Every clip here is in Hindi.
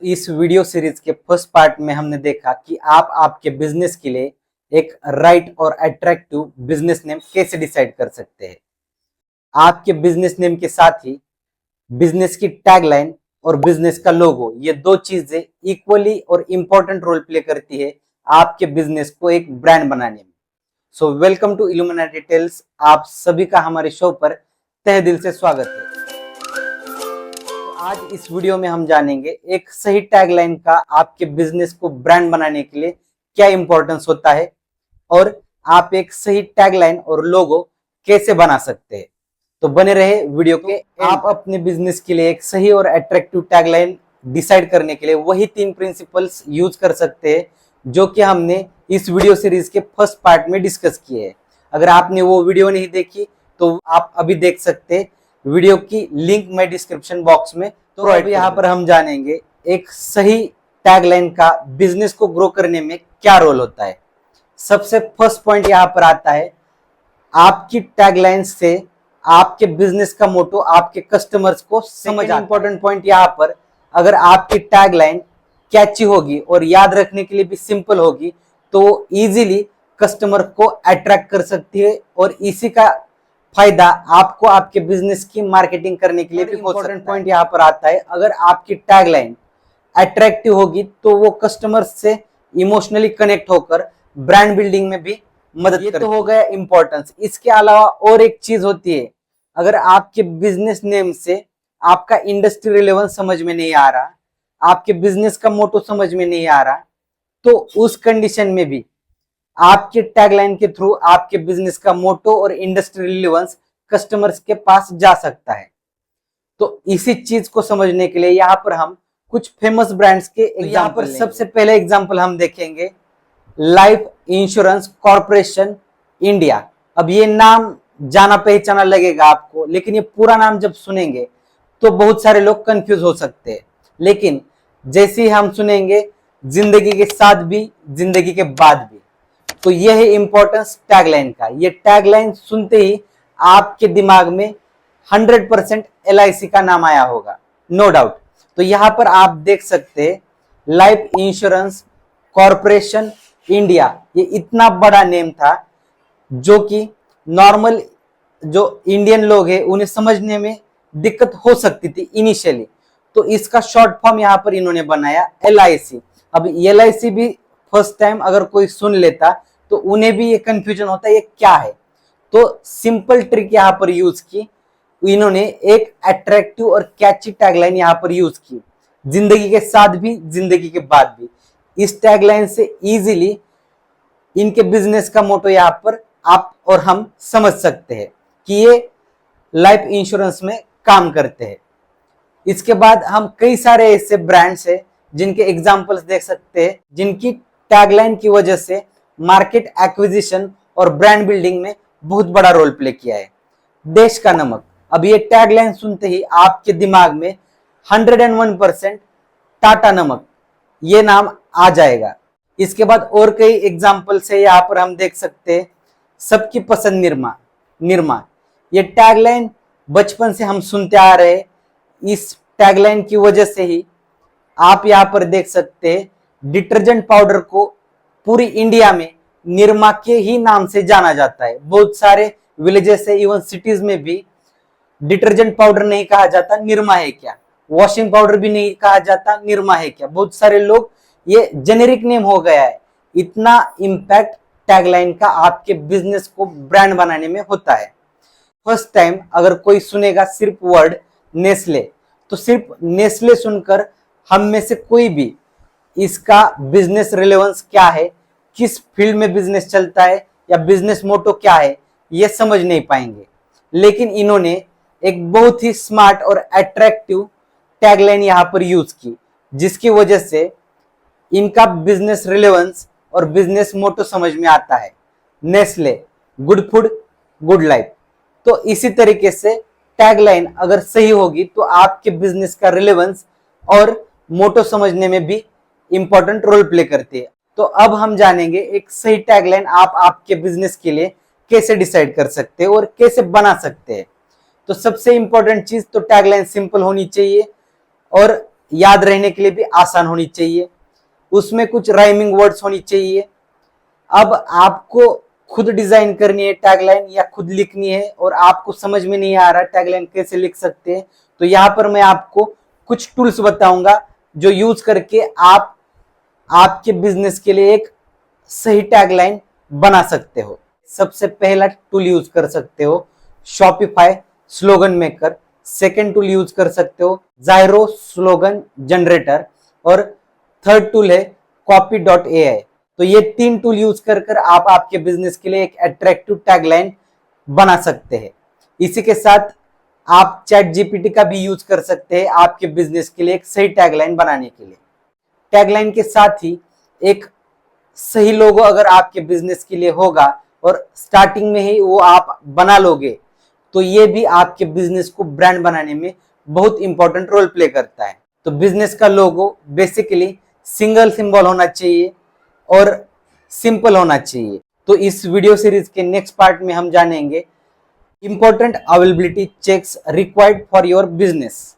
इस वीडियो सीरीज के फर्स्ट पार्ट में हमने देखा कि आप आपके बिजनेस के लिए एक राइट और अट्रैक्टिव बिजनेस नेम कैसे डिसाइड कर सकते हैं। आपके बिजनेस नेम के साथ ही बिजनेस की टैगलाइन और बिजनेस का लोगो, ये दो चीजें इक्वली और इंपॉर्टेंट रोल प्ले करती है आपके बिजनेस को एक ब्रांड बनाने में। So welcome to Illuminati Tales. आप सभी का हमारे शो पर तहे दिल से स्वागत है। आज इस वीडियो में हम जानेंगे एक सही टैगलाइन का आपके बिजनेस को ब्रांड बनाने के लिए क्या इंपॉर्टेंस होता है और आप एक सही टैगलाइन और लोगो कैसे बना सकते हैं। तो बने रहे वीडियो के। आप अपने बिजनेस के लिए एक सही और अट्रैक्टिव टैगलाइन डिसाइड करने के लिए वही 3 प्रिंसिपल्स यूज कर सकते हैं जो कि हमने इस वीडियो सीरीज के फर्स्ट पार्ट में डिस्कस किए हैं। अगर आपने वो वीडियो नहीं देखी तो आप अभी देख सकते हैं, वीडियो की लिंक मैं डिस्क्रिप्शन बॉक्स में। तो अब यहाँ पर हम जानेंगे एक सही टैगलाइन का बिजनेस को ग्रो करने में क्या रोल होता है। सबसे फर्स्ट पॉइंट यहाँ पर आता है, आपकी टैगलाइन से आपके बिजनेस का मोटो आपके कस्टमर्स को समझ। इंपॉर्टेंट पॉइंट यहाँ पर, अगर आपकी टैगलाइन कैची होगी और याद रखने के लिए भी सिंपल होगी तो इजीली कस्टमर को अट्रैक्ट कर सकती है और इसी का फायदा आपको आपके बिजनेस की मार्केटिंग करने के लिए भी हो सकता है। इंपॉर्टेंट पॉइंट यहाँ पर आता है, अगर आपकी टैगलाइन अट्रैक्टिव होगी तो वो कस्टमर से इमोशनली कनेक्ट होकर ब्रांड बिल्डिंग में भी मदद करती है। तो हो गया इंपॉर्टेंस। इसके अलावा और एक चीज होती है, अगर आपके बिजनेस नेम से आपका इंडस्ट्री रिलेवेंस समझ में नहीं आ रहा, आपके बिजनेस का मोटो समझ में नहीं आ रहा, तो उस कंडीशन में भी आपके टैगलाइन के थ्रू आपके बिजनेस का मोटो और इंडस्ट्री रिलेवेंस कस्टमर्स के पास जा सकता है। तो इसी चीज को समझने के लिए यहाँ पर हम कुछ फेमस ब्रांड्स के एग्जांपल सबसे पहले एग्जांपल हम देखेंगे लाइफ इंश्योरेंस कॉर्पोरेशन इंडिया। अब ये नाम जाना पहचाना लगेगा आपको, लेकिन ये पूरा नाम जब सुनेंगे तो बहुत सारे लोग कंफ्यूज हो सकते हैं। लेकिन जैसे ही हम सुनेंगे जिंदगी के साथ भी जिंदगी के बाद भी, तो यह है इंपॉर्टेंस टैगलाइन का। ये टैगलाइन सुनते ही आपके दिमाग में 100% LIC का नाम आया होगा, नो डाउट। तो यहां पर आप देख सकते हैं लाइफ इंश्योरेंस कॉर्पोरेशन इंडिया, ये इतना बड़ा नेम था जो कि नॉर्मल जो इंडियन लोग हैं उन्हें समझने में दिक्कत हो सकती थी इनिशियली। तो इसका शॉर्ट फॉर्म यहाँ पर इन्होंने बनाया LIC। अब LIC भी फर्स्ट टाइम अगर कोई सुन लेता तो उन्हें भी ये कंफ्यूजन होता है ये क्या है। तो सिंपल ट्रिक यहाँ पर यूज की इन्होंने, एक अट्रैक्टिव और कैची टैगलाइन यहाँ पर यूज की, जिंदगी के साथ भी जिंदगी के बाद भी। इस टैगलाइन से इजीली इनके बिजनेस का मोटो यहाँ पर आप और हम समझ सकते हैं कि ये लाइफ इंश्योरेंस में काम करते हैं। इसके बाद हम कई सारे ऐसे ब्रांड्स हैं जिनके एग्जांपल्स देख सकते हैं जिनकी टैगलाइन की वजह से मार्केट एक्विजिशन और ब्रांड बिल्डिंग में बहुत बड़ा रोल प्ले किया है। देश का नमक, अब ये टैगलाइन सुनते ही आपके दिमाग में 101% टाटा नमक ये नाम आ जाएगा। इसके बाद और कई एग्जांपल्स है यहाँ पर हम देख सकते हैं, सबकी पसंद निरमा। ये टैगलाइन बचपन से हम सुनते आ रहे हैं। इस टैगलाइन की वजह से ही आप यहाँ पर देख सकते हैं डिटर्जेंट पाउडर को पूरी इंडिया में निरमा के ही नाम से जाना जाता है। बहुत सारे विलेजेस से इवन सिटीज में भी डिटर्जेंट पाउडर नहीं कहा जाता, निरमा है क्या। वॉशिंग पाउडर भी नहीं कहा जाता, निरमा है क्या। बहुत सारे लोग, ये जेनेरिक नेम हो गया है। इतना इंपैक्ट टैगलाइन का आपके बिजनेस को ब्रांड बनाने में होता है। फर्स्ट टाइम अगर कोई सुनेगा सिर्फ वर्ड नेस्ले, तो सिर्फ नेस्ले सुनकर हम में से कोई भी इसका बिजनेस रिलेवेंस क्या है, किस फील्ड में बिजनेस चलता है या बिजनेस मोटो क्या है, ये समझ नहीं पाएंगे। लेकिन इन्होंने एक बहुत ही स्मार्ट और अट्रैक्टिव टैगलाइन यहाँ पर यूज की, जिसकी वजह से इनका बिजनेस रिलेवेंस और बिजनेस मोटो समझ में आता है। Nestle, good food good life. तो इसी तरीके से टैगलाइन अगर सही होगी तो आपके बिजनेस का रिलेवेंस और मोटो समझने में भी इंपॉर्टेंट रोल प्ले करती है। तो अब हम जानेंगे एक सही टैगलाइन आप आपके बिजनेस के लिए कैसे डिसाइड कर सकते हैं और कैसे बना सकते हैं। तो सबसे इंपॉर्टेंट चीज तो टैगलाइन सिंपल होनी चाहिए और याद रहने के लिए भी आसान होनी चाहिए, उसमें कुछ राइमिंग वर्ड्स होनी चाहिए। अब आपको खुद डिजाइन करनी है टैगलाइन या खुद लिखनी है और आपको समझ में नहीं आ रहा टैगलाइन कैसे लिख सकते हैं, तो यहाँ पर मैं आपको कुछ टूल्स बताऊंगा जो यूज करके आप आपके बिजनेस के लिए एक सही टैगलाइन बना सकते हो। सबसे पहला टूल यूज कर सकते हो Shopify slogan maker, second tool use कर सकते हो जायरो स्लोगन जनरेटर और थर्ड टूल है copy.ai। तो ये 3 टूल यूज कर आप आपके बिजनेस के लिए एक अट्रैक्टिव टैगलाइन बना सकते हैं। इसी के साथ आप चैट जीपीटी का भी यूज कर सकते हैं आपके बिजनेस के लिए एक सही टैगलाइन बनाने के लिए। टैगलाइन के साथ ही एक सही लोगो अगर आपके बिजनेस के लिए होगा और स्टार्टिंग में ही वो आप बना लोगे, तो ये भी आपके बिजनेस को ब्रांड बनाने में बहुत इंपॉर्टेंट रोल प्ले करता है। तो बिजनेस का लोगो बेसिकली सिंगल सिंबल होना चाहिए और सिंपल होना चाहिए। तो इस वीडियो सीरीज के नेक्स्ट पार्ट में हम जानेंगे important availability checks required for your business.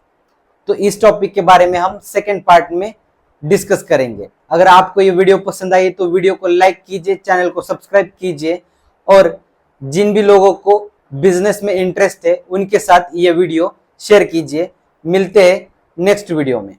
तो इस टॉपिक के बारे में हम सेकेंड पार्ट में डिस्कस करेंगे। अगर आपको ये वीडियो पसंद आई तो वीडियो को लाइक कीजिए, चैनल को सब्सक्राइब कीजिए और जिन भी लोगों को बिजनेस में इंटरेस्ट है उनके साथ ये वीडियो शेयर कीजिए। मिलते हैं नेक्स्ट वीडियो में।